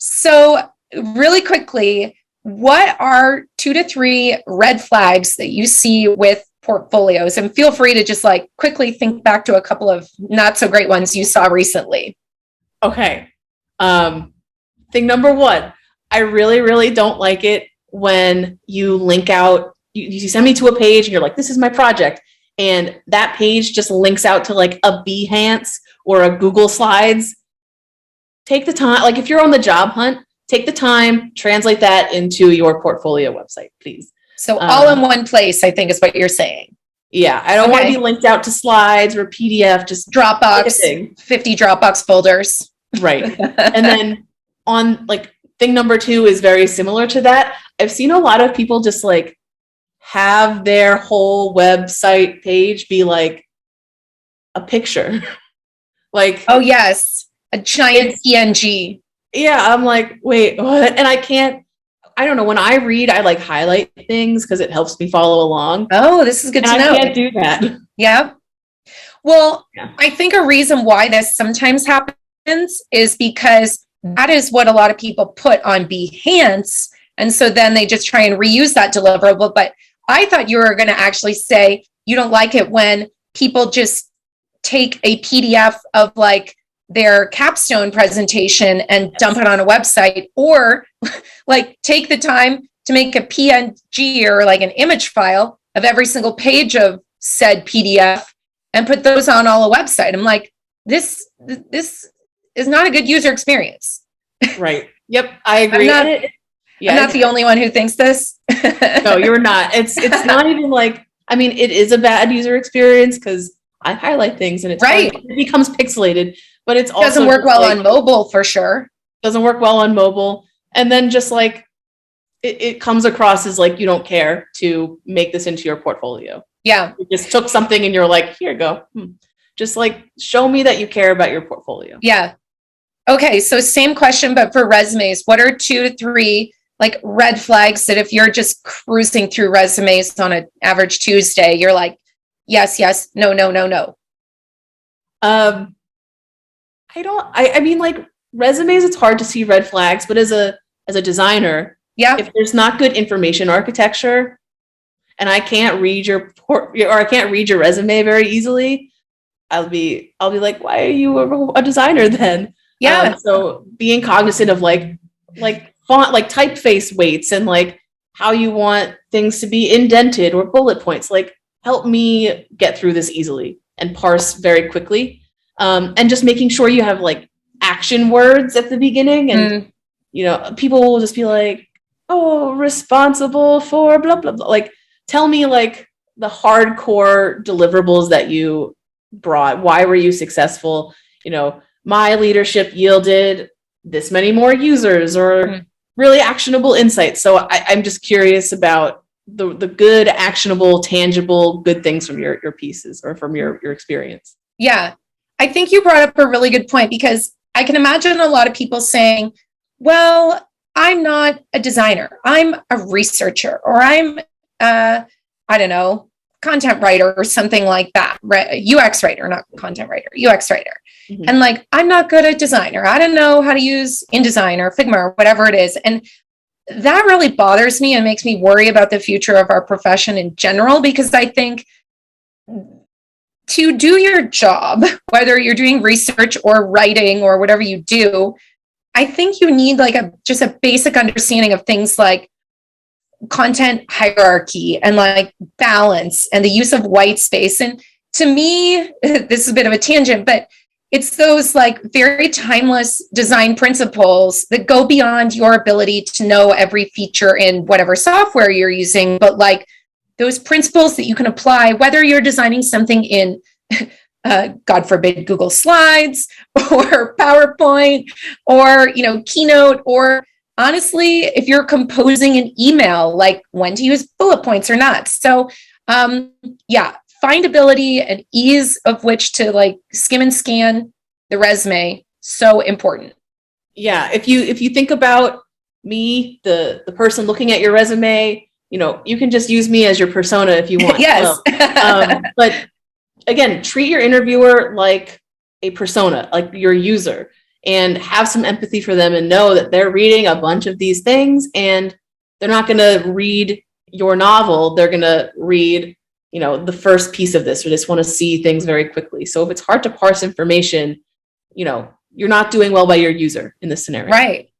So really quickly, what are 2 to 3 red flags that you see with portfolios? And feel free to just like quickly think back to a couple of not so great ones you saw recently. Okay. Thing number one, I really, really don't like it when you link out, you send me to a page and you're like, this is my project. And that page just links out to like a Behance or a Google Slides. Take the time, like if you're on the job hunt, take the time, translate that into your portfolio website, please. So all in one place, I think is what you're saying. Yeah, I don't want to be linked out to slides or PDF, just Dropbox, 50 Dropbox folders. Right. And then on like thing number 2 is very similar to that. I've seen a lot of people just like have their whole website page be like a picture. Like, oh yes, a giant PNG. Yeah, I'm like, wait, what? And I don't know, when I read, I like highlight things because it helps me follow along. Oh, this is good to know. I can't do that. Yeah. Well, I think a reason why this sometimes happens is because that is what a lot of people put on Behance. And so then they just try and reuse that deliverable. But I thought you were going to actually say you don't like it when people just take a PDF of like their capstone presentation and dump it on a website, or like take the time to make a PNG or like an image file of every single page of said PDF and put those on all a website. I'm like, this is not a good user experience. Right. Yep. I agree. I'm not the only one who thinks this. No, you're not. It's not even like, I mean, it is a bad user experience because I highlight things and it becomes pixelated, but it's also doesn't work well on mobile for sure. Doesn't work well on mobile. And then just like, it comes across as like, you don't care to make this into your portfolio. Yeah. You just took something and you're like, here you go. Just like, show me that you care about your portfolio. Yeah. Okay. So same question, but for resumes, what are 2 to 3 like red flags that if you're just cruising through resumes on an average Tuesday, you're like, yes, yes, no, no, no, no. I mean, like resumes, it's hard to see red flags, but as a designer, if there's not good information architecture and I can't read your resume very easily, I'll be like, why are you a designer then? Yeah. So being cognizant of like font, like typeface weights and like how you want things to be indented or bullet points, like help me get through this easily and parse very quickly. And just making sure you have like action words at the beginning. And, you know, people will just be like, oh, responsible for blah, blah, blah. Like, tell me like the hardcore deliverables that you brought. Why were you successful? You know, my leadership yielded this many more users or really actionable insights. So I'm just curious about the good, actionable, tangible, good things from your pieces or from your experience. Yeah. I think you brought up a really good point because I can imagine a lot of people saying, well, I'm not a designer. I'm a researcher, or I'm, I don't know, content writer or something like that. UX writer, not content writer, UX writer. Mm-hmm. And like, I'm not good at design, or I don't know how to use InDesign or Figma or whatever it is. And that really bothers me and makes me worry about the future of our profession in general, because I think to do your job, whether you're doing research or writing or whatever you do, I think you need like just a basic understanding of things like content hierarchy and like balance and the use of white space. And to me, this is a bit of a tangent, but it's those like very timeless design principles that go beyond your ability to know every feature in whatever software you're using, but like those principles that you can apply, whether you're designing something in, God forbid, Google Slides or PowerPoint or, you know, Keynote, or honestly, if you're composing an email, like when to use bullet points or not. So findability and ease of which to like skim and scan the resume, so important. Yeah, if you think about me, the person looking at your resume, you know, you can just use me as your persona if you want. Yes. But again, treat your interviewer like a persona, like your user. and have some empathy for them and know that they're reading a bunch of these things and they're not going to read your novel. They're going to read, the first piece of this, or just want to see things very quickly. So if it's hard to parse information, you're not doing well by your user in this scenario. Right.